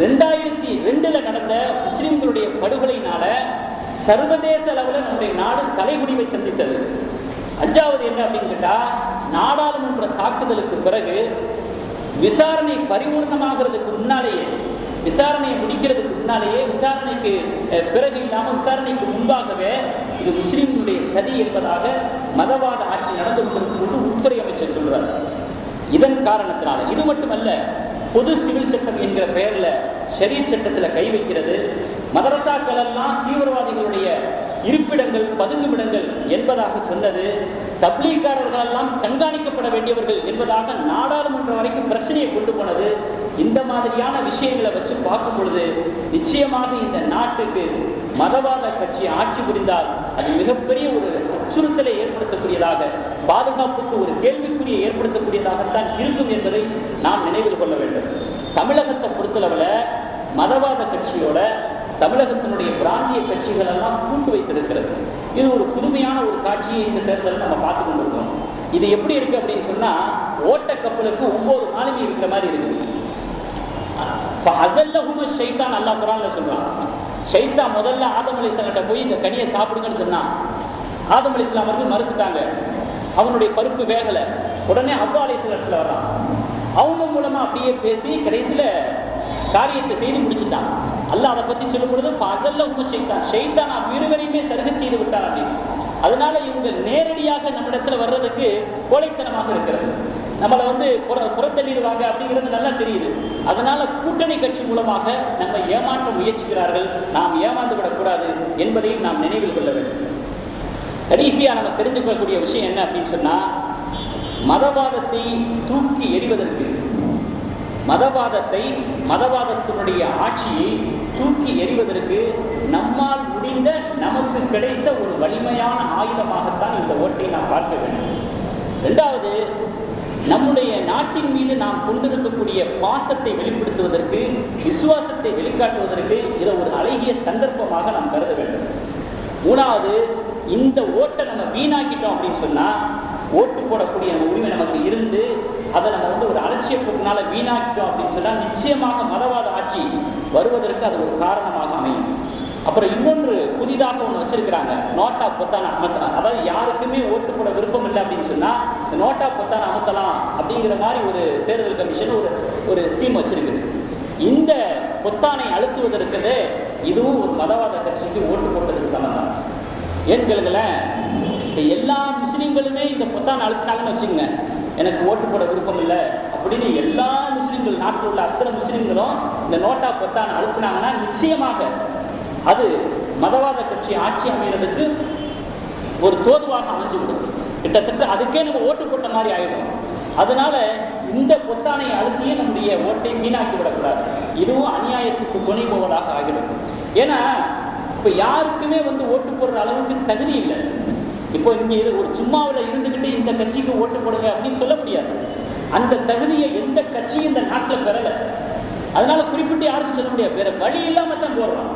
2002 நடந்த முஸ்லிம்களுடைய படுகொலையினால சர்வதேச அளவில் நம்முடைய நாடு தலைகுனிவை சந்தித்தது. அஞ்சாவது என்ன அப்படின்னு கேட்டா, நாடாளுமன்ற தாக்குதலுக்கு பிறகு விசாரணை பரிபூர்ணமாகிறதுக்கு முன்னாலேயே, விசாரணையை முடிக்கிறதுக்கு முன்னாலேயே, விசாரணைக்கு பிறகு இல்லாமல் விசாரணைக்கு முன்பாகவே இது முஸ்லிம்களுடைய சதி என்பதாக மதவாத ஆட்சி நடந்து கொண்டிருக்கும் உள்துறை அமைச்சர் சொல்றார். இதன் காரணத்தினால இது மட்டுமல்ல, பொது சிவில் சட்டம் என்கிற பெயர்ல ஷரீஅத் சட்டத்தில் கை வைக்கிறது. மதரசாக்கள் எல்லாம் தீவிரவாதிகளுடைய இருப்பிடங்கள், பதுங்குமிடங்கள் என்பதாக சொன்னது. தப்லீகாரர்கள் எல்லாம் கண்காணிக்கப்பட வேண்டியவர்கள் என்பதாக நாடாளுமன்றம் வரைக்கும் பிரச்சனையை கொண்டு போனது. இந்த மாதிரியான விஷயங்களை வச்சு பார்க்கும் பொழுது நிச்சயமாக இந்த நாட்டுக்கு மதவாத கட்சி ஆட்சி புரிந்தால் அது மிகப்பெரிய ஒரு அச்சுறுத்தலை ஏற்படுத்தக்கூடியதாக, பாதுகாப்புக்கு ஒரு கேள்விக்குறியை ஏற்படுத்தக்கூடியதாகத்தான் இருக்கும் என்பதை நாம் நினைவில் கொள்ள வேண்டும். தமிழகத்தை பொறுத்தளவுல மதவாத கட்சியோட தமிழகத்தினுடைய பிராந்திய கட்சிகள் எல்லாம் கூட்டு வைத்திருக்கிறது. இது ஒரு புதுமையான ஒரு காட்சியை இந்த தேர்தலில் நம்ம பார்த்து கொண்டிருக்கிறோம். இது எப்படி இருக்கு அப்படின்னு சொன்னா, ஓட்ட கப்பலுக்கு 9 மாலுமி இருக்கிற மாதிரி இருக்கு. ஷைத்தான் அல்லாஹ் குர்ஆன்ல சொல்றான். ஷைத்தான் முதல்ல ஆதம் அலைஹிஸ்ஸலாம்கிட்ட போய் இந்த கனியை சாப்பிடுங்கன்னு சொன்னான். ஆதம் அலைஹிஸ்ஸலாம் அவர்கள் மறுத்துட்டாங்க. அவனுடைய பருப்பு வேகல. உடனே ஹவ்வா அலைஹிஸ்ஸலாத்துல வர்றான். அவங்க மூலமா அப்படியே பேசி கடைசியில காரியத்தை செய்து முடிச்சுட்டான். அல்லாஹ் அதை பத்தி சொல்லும் பொழுது ஷைத்தான் இருவரையுமே சருகை செய்து விட்டார் அப்படின்னு. அதனால இவங்க நேரடியாக நம்மிடத்துல வர்றதுக்கு கோழைத்தனமாக இருக்கிறது. நம்மளை புறத்தள்ளிடுவாங்க அப்படிங்கிறது நல்லா தெரியுது. அதனால கூட்டணி கட்சி மூலமாக நம்ம ஏமாற்ற முயற்சிக்கிறார்கள். நாம் ஏமாந்து விடக்கூடாது என்பதையும் நாம் நினைவில் கொள்ள வேண்டும். கடைசியா நம்ம தெரிஞ்சுக்கக்கூடிய விஷயம் என்ன அப்படின்னு சொன்னா, மதவாதத்தை தூக்கி எறிவதற்கு, மதவாதத்தினுடைய ஆட்சியை தூக்கி எறிவதற்கு நம்மால் முடிந்த, நமக்கு கிடைத்த ஒரு வலிமையான ஆயுதமாகத்தான் இந்த ஓட்டை நாம் பார்க்க வேண்டும். இரண்டாவது, நம்முடைய நாட்டின் மீது நாம் கொண்டிருக்கக்கூடிய பாசத்தை வெளிப்படுத்துவதற்கு, விசுவாசத்தை வெளிக்காட்டுவதற்கு இதை ஒரு அழகிய சந்தர்ப்பமாக நாம் கருத வேண்டும். மூணாவது, இந்த ஓட்டை நம்ம வீணாக்கிட்டோம் அப்படின்னு சொன்னா, ஓட்டு போடக்கூடிய உரிமை நமக்கு இருந்து அதை நம்ம ஒரு அலட்சியத்தினால வீணாக்கிட்டோம் அப்படின்னு சொன்னா நிச்சயமாக மதவாத ஆட்சி வருவதற்கு அது ஒரு காரணமாக அமையும். அப்புறம் இன்னொன்று புதிதாக ஒன்று வச்சிருக்கிறாங்க, நோட்டா பொத்தான அமர்த்தலாம். அதாவது யாருக்குமே ஓட்டு போட விருப்பம் இல்லை அப்படின்னு சொன்னா நோட்டா பொத்தான அமர்த்தலாம் அப்படிங்கிற மாதிரி ஒரு தேர்தல் கமிஷன் ஒரு ஸ்கீம் வச்சிருக்குது. இந்த பொத்தானை அழுத்துவதற்கு இதுவும் ஒரு மதவாத கட்சிக்கு ஓட்டு போட்டதுக்கு சம்பந்தம். ஏன்னு கேளுங்களேன், எல்லா முஸ்லீம்களுமே இந்த பொத்தானை அழுத்தினாங்கன்னு வச்சுக்கோங்க, எனக்கு ஓட்டு போட விருப்பம் இல்லை அப்படின்னு எல்லா முஸ்லீம்கள், நாட்டில் உள்ள அத்தனை முஸ்லீம்களும் இந்த நோட்டா பொத்தானை அழுத்தினாங்கன்னா நிச்சயமாக அது மதவாத கட்சி ஆட்சி அமைகிறதுக்கு ஒரு தோதுவாக அமைஞ்சு விடும். கிட்டத்தட்ட அதுக்கே நம்ம ஓட்டு போட்ட மாதிரி ஆயிடும். அதனால இந்த பொத்தானை அழுத்தியே நம்முடைய ஓட்டை வீணாக்கி விடக்கூடாது. இதுவும் அநியாயத்துக்கு துணை போவதாக ஆகிடும். ஏன்னா இப்ப யாருக்குமே ஓட்டு போடுற அளவுக்கு தகுதி இல்லை. இப்போ நீங்க ஒரு சும்மாவில் இருந்துகிட்டு இந்த கட்சிக்கு ஓட்டு போடுங்க அப்படின்னு சொல்ல முடியாது. அந்த தகுதியை எந்த கட்சியும் இந்த நாட்டில் பெறல. அதனால குறிப்பிட்டு யாருக்கும் சொல்ல முடியாது. வேற வழி இல்லாம தான் போடுறோம்.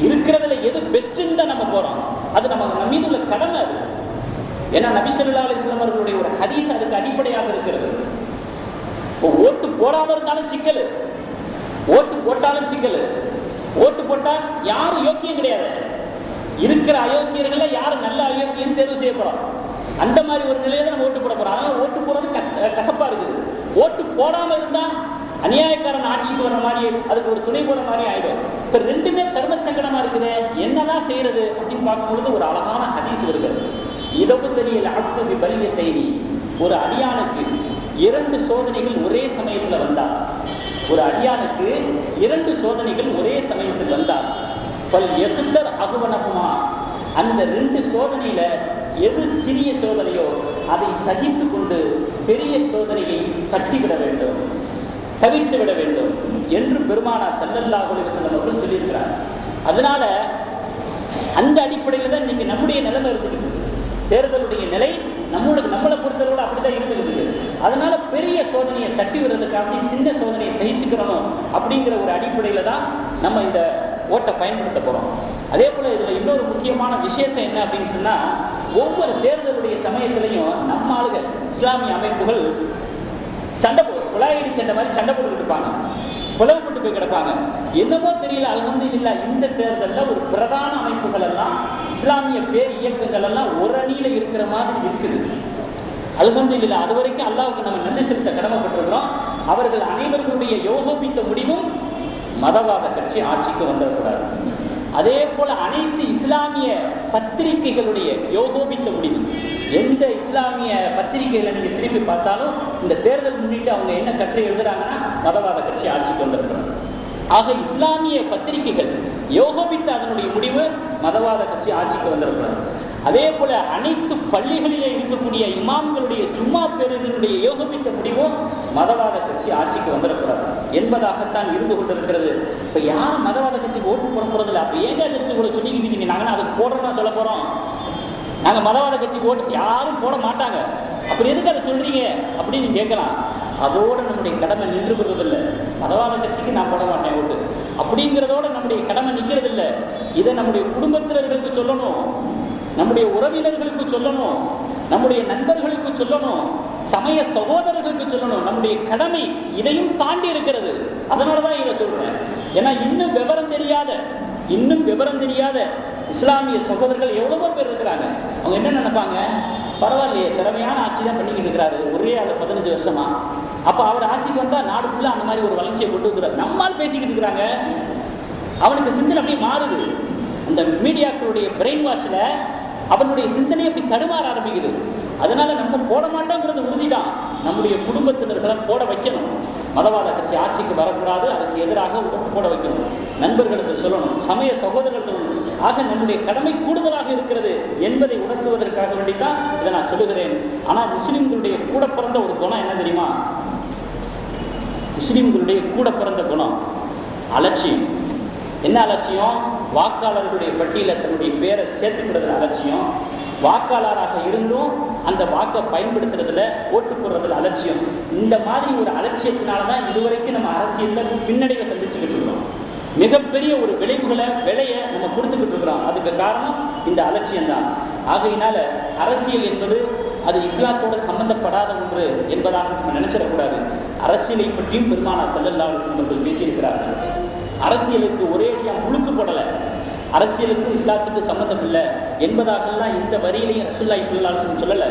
இருக்கிறதுல எது பெஸ்ட்ன்னு தான் நம்ம போறோம். அது நம்ம மீது உள்ள கடமை அது. ஏன்னா நபி ஸல்லல்லாஹு அலைஹி வஸல்லம் அவர்களுடைய ஒரு ஹதீஸ் அதுக்கு அடிப்படையாக இருக்கிறது. ஓட்டு போடாம இருந்தாலும் சிக்கல், ஓட்டு போட்டாலும் சிக்கல். ஓட்டு போட்டா யாரும் யோக்கியம் கிடையாது. இருக்கிற அயோக்கியர்கள யாரு நல்ல அயோக்கியம் தேர்வு செய்ய போறோம். அந்த மாதிரி ஒரு நிலையில தான் நம்ம ஓட்டு போட போறோம். அதனால ஓட்டு போறது கசப்பா இருக்குது. ஓட்டு போடாம இருந்தா அநியாயக்காரன் ஆட்சிக்கு வர மாதிரி, அதுக்கு ஒரு துணை போற மாதிரி ஆயிடும். இப்ப ரெண்டுமே தர்ம சங்கடமா இருக்குது. என்னதான் செய்யறது அப்படின்னு பார்க்கும்பொழுது ஒரு அழகான ஹதீஸ் வருகிறது. இதவு தெரியல அப்து பலிய செய்தி. ஒரு அடியானுக்கு 2 சோதனைகள் ஒரே சமயத்துல வந்தார். ஒரு அடியானுக்கு 2 சோதனைகள் ஒரே சமயத்தில் வந்தார். பல் எசுத்தர் அகுவனகுமா. அந்த 2 சோதனையில எது சிறிய சோதனையோ அதை சகித்து கொண்டு பெரிய சோதனையை தட்டிவிட வேண்டும், தவிர்த்து விட வேண்டும் என்று பெருமானார் ஸல்லல்லாஹு அலைஹி வஸல்லம் அவர்கள் சொல்லியிருக்கிறார். அதனால அந்த அடிப்படையில் தான் இன்னைக்கு நம்முடைய நிலைமை இருக்குது. தேர்தலுடைய நிலை நம்மளை பொறுத்தவரை அப்படிதான் இருக்குது. அதனால பெரிய சோதனையை தட்டி விடுறதுக்காக சின்ன சோதனையை சகிச்சுக்கிறணும் அப்படிங்கிற ஒரு அடிப்படையில தான் நம்ம இந்த ஓட்டை பயன்படுத்த போறோம். அதே போல இதுல இன்னொரு முக்கியமான விஷயத்தை என்ன அப்படின்னு சொன்னா, ஒவ்வொரு தேர்தலுடைய சமயத்திலையும் நம்ம ஆளுக இஸ்லாமிய அமைப்புகள் சண்டை குழாயடி சண்டை மாதிரி சண்டை போட்டுக்கிட்டு இருப்பாங்க, பிளவுபட்டு போய் கிடப்பாங்க. என்னமோ தெரியல, அல்ஹம்துலில்லாஹ் இந்த தேர்தலில் ஒரு பிரதான அமைப்புகள் எல்லாம் இஸ்லாமிய பேர் இயக்கங்கள் எல்லாம் ஒரு அணியில இருக்கிற மாதிரி இருக்குது. அல்ஹம்துலில்லாஹ் அது வரைக்கும் அல்லாஹ்வுக்கு நம்ம நன்றி செலுத்த கடமைப்பட்டிருக்கிறோம். அவர்கள் அனைவர்களுடைய யோகோபித்த முடிவும் மதவாத கட்சி ஆட்சிக்கு வந்துடக்கூடாது. அதே போல அனைத்து இஸ்லாமிய பத்திரிகைகளுடைய யோகோபித்த முடிவு, எந்த இஸ்லாமிய பத்திரிகைகளை நீங்க திருப்பி பார்த்தாலும் இந்த தேர்தல் முன்னிட்டு அவங்க என்ன கட்டுரை எழுதுறாங்கன்னா மதவாத கட்சி ஆட்சிக்கு வந்திருக்கிறாங்க. ஆக இஸ்லாமிய பத்திரிகைகள் யோகோபித்த அதனுடைய முடிவு மதவாத கட்சி ஆட்சிக்கு வந்திருக்கிறாங்க. அதே போல அனைத்து பள்ளிகளிலே இருக்கக்கூடிய இமாம்களுடைய ஜும்மா பேருந்தினுடைய யோகபித்த முடிவும் மதவாத கட்சி ஆட்சிக்கு வந்திருக்கிறார் என்பதாகத்தான் இருந்து கொண்டிருக்கிறது. இப்ப யாரும் மதவாத கட்சிக்கு ஓட்டு போட போறதில்லை. அப்ப ஏங்க கூட சொல்லிக்கிட்டீங்க, நாங்கன்னா அதுக்கு போடுறதா சொல்ல போறோம். நாங்க மதவாத கட்சிக்கு ஓட்டு யாரும் போட மாட்டாங்க, அப்படி எதுக்கு அதை சொல்றீங்க அப்படின்னு கேட்கலாம். அதோட நம்முடைய கடமை நின்று விடுறதில்லை. மதவாத கட்சிக்கு நான் போட மாட்டேன் ஓட்டு அப்படிங்கிறதோட நம்முடைய கடமை நிற்கிறது இல்லை. இதை நம்முடைய குடும்பத்தினர்களுக்கு சொல்லணும், நம்முடைய உறவினர்களுக்கு சொல்லணும், நம்முடைய நண்பர்களுக்கு சொல்லணும், சமய சகோதரர்களுக்கு சொல்லணும். நம்முடைய கடமை இதையும் தாண்டி இருக்கிறது. அதனாலதான் இதை சொல்றேன். ஏன்னா இன்னும் விவரம் தெரியாத இஸ்லாமிய சகோதரர்கள் எவ்வளவோ பேர் இருக்கிறாங்க. அவங்க என்ன நினைப்பாங்க, பரவாயில்லையே திறமையான ஆட்சி தான் பண்ணிக்கிட்டு இருக்கிறாரு ஒரே 15 வருஷமா, அப்ப அவர் ஆட்சிக்கு வந்தா நாடு ஃபுல்லா அந்த மாதிரி ஒரு வளர்ச்சியை கொண்டு வந்துறாரு நம்மால் பேசிக்கிட்டு இருக்கிறாங்க. அவனுக்கு சிந்தனை அப்படியே மாறுது. அந்த மீடியாக்களுடைய பிரெயின் வாஷ்ல அவனுடைய சிந்தனை அப்படி தடுமாற ஆரம்பிக்குது. அதனால நம்ம போட மாட்டோங்கிறது உறுதிதான். நம்முடைய குடும்பத்தினர்களை போட வைக்கணும். மதவாத கட்சி ஆட்சிக்கு வரக்கூடாது, அதுக்கு எதிராக போட வைக்கணும். நண்பர்களுக்கு சொல்லணும், சமய சகோதரர்கள். ஆக நம்முடைய கடமை கூடுதலாக இருக்கிறது என்பதை உணர்த்துவதற்காக வேண்டித்தான் இதை நான் சொல்லுகிறேன். ஆனா முஸ்லிம்களுடைய கூட பிறந்த ஒரு குணம் என்ன தெரியுமா? முஸ்லிம்களுடைய கூட பிறந்த குணம் அலட்சியம். என்ன அலட்சியம்? வாக்காளர்களுடைய பட்டியல தன்னுடைய பேரை சேர்த்துக்கிறது அலட்சியம். வாக்காளராக இருந்தும் அந்த வாக்கை பயன்படுத்துறதுல ஓட்டு போடுறதுல அலட்சியம். இந்த மாதிரி ஒரு அலட்சியத்தினாலதான் இதுவரைக்கும் நம்ம அரசியல்ல பின்னடைவை சந்திச்சுக்கிட்டு இருக்கிறோம். மிகப்பெரிய ஒரு விலையை நம்ம கொடுத்துக்கிட்டு இருக்கிறோம். அதுக்கு காரணம் இந்த அலட்சியம் தான். ஆகையினால அரசியல் என்பது அது இஸ்லாத்தோட சம்பந்தப்படாத ஒன்று என்பதாக நம்ம நினைச்சிடக்கூடாது. அரசியலை பற்றியும் பெருமானார் ஸல்லல்லாஹு அலைஹி வஸல்லம் பேசியிருக்கிறார்கள். அரசியலுக்கு ஒரே அடியா முழுக்கு போடல, அரசியலுக்கும் இஸ்லாத்துக்கு சம்பந்தம் இல்லை என்பதாகலாம் இந்த வரியிலையும் ரசூலுல்லாஹி ஸல்லல்லாஹு அலைஹி வஸல்லம் சொல்லல.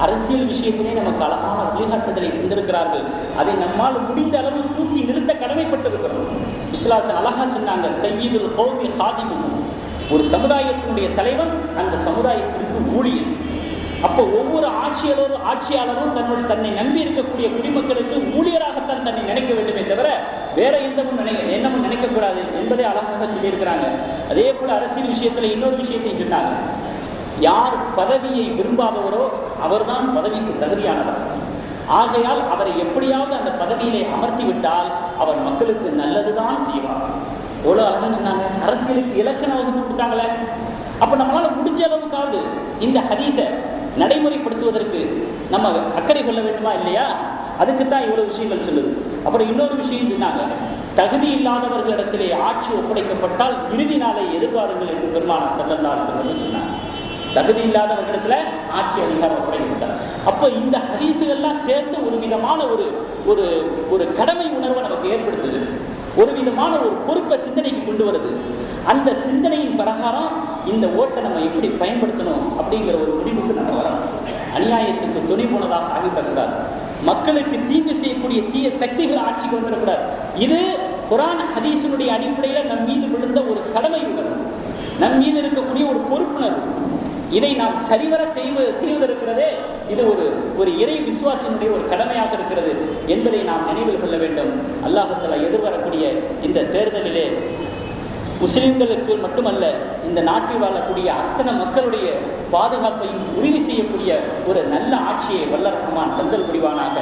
அரசியல் விஷயத்திலே நமக்கு அழகான வழிகாட்டுதலை தந்திருக்கிறார்கள். அதை நம்மால் முடிந்த அளவு தூக்கி நிறுத்த கடமைப்பட்டிருக்கிறோம். இஸ்லாத்தை அழகா சொன்னாங்க, சய்யிதுல் கௌமி ஹாதிமுஹும். ஒரு சமுதாயத்தினுடைய தலைவன் அந்த சமுதாயத்திற்கு ஊழியன். அப்போ ஒவ்வொரு ஆட்சியாளரும் தன்னை நம்பி இருக்கக்கூடிய குடிமக்களுக்கு ஊழியராகத்தான் தன்னை நினைக்க வேண்டுமே தவிர வேற எண்ணமும் நினைக்கக்கூடாது என்பதை அழகாக சொல்லியிருக்கிறாங்க. அதே போல அரசியல் விஷயத்துல இன்னொரு விஷயத்தையும் சொன்னாங்க, யார் பதவியை விரும்பாதவரோ அவர்தான் பதவிக்கு தகுதியானவர். ஆகையால் அவரை எப்படியாவது அந்த பதவியிலே அமர்த்தி விட்டால் அவர் மக்களுக்கு நல்லதுதான் செய்வார். எவ்வளவு அழகா சொன்னாங்க. அரசியலுக்கு இலக்கணம் வகுத்து கொடுத்தாங்களே. அப்ப நம்மளால முடிஞ்ச அளவுக்காவது இந்த ஹதீஸை நடைமுறைப்படுத்துவதற்கு நம்ம அக்கறை கொள்ள வேண்டுமா இல்லையா? அதுக்குத்தான் இவ்வளவு விஷயங்கள் சொல்லுது. அப்புறம் இன்னொரு விஷயம் சொன்னாங்க, தகுதி இல்லாதவர்களிடத்திலே ஆட்சி ஒப்படைக்கப்பட்டால் இறுதி நாளை எதிர்பாருங்கள் என்று பெருமானார் ஸல்லல்லாஹு அலைஹி வஸல்லம் சொன்னாங்க. தகுதி இல்லாதவர்களிடத்துல ஆட்சி அதிகாரம் ஒப்படைக்கப்பட்டார். அப்போ இந்த ஹதீஸுகள்லாம் சேர்த்து ஒரு விதமான ஒரு கடமை உணர்வை நமக்கு ஏற்படுத்துது. ஒரு விதமான ஒரு பொறுப்பை சிந்தனைக்கு கொண்டு வருது. அந்த சிந்தனையின் பிரகாரம் இந்த ஓட்டை நம்ம எப்படி பயன்படுத்தணும் அப்படிங்கிற ஒரு முடிவுக்கு நம்ம வரணும். அநியாயத்துக்கு துணை போனதாக ஆகிவிடக்கூடாது. மக்களுக்கு தீங்கு செய்யக்கூடிய தீய சக்திகள் ஆட்சிக்கு வந்துடக்கூடாது. இது குர்ஆன் ஹதீஸினுடைய அடிப்படையில் நம் மீது விழுந்த ஒரு கடமை உணர்வு, நம் மீது இருக்கக்கூடிய ஒரு பொறுப்புணர்வு. இதை நாம் சரிவர செய்வதற்கிறதே இது ஒரு இறை விசுவாசியினுடைய ஒரு கடமையாக இருக்கிறது என்பதை நாம் நினைவில் கொள்ள வேண்டும். அல்லாஹ் தஆலா எதிர்வரக்கூடிய இந்த தேர்தலிலே முஸ்லிம்களுக்கு மட்டுமல்ல, இந்த நாட்டில் வாழக்கூடிய அத்தனை மக்களுடைய பாதுகாப்பையும் உறுதி செய்யக்கூடிய ஒரு நல்ல ஆட்சியை வல்ல ரஹ்மான் தந்தல் புரிவானாக.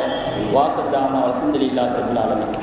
வாக்குதானா அல்ஹம்துலில்லாஹி ரப்பில் ஆலமீன்.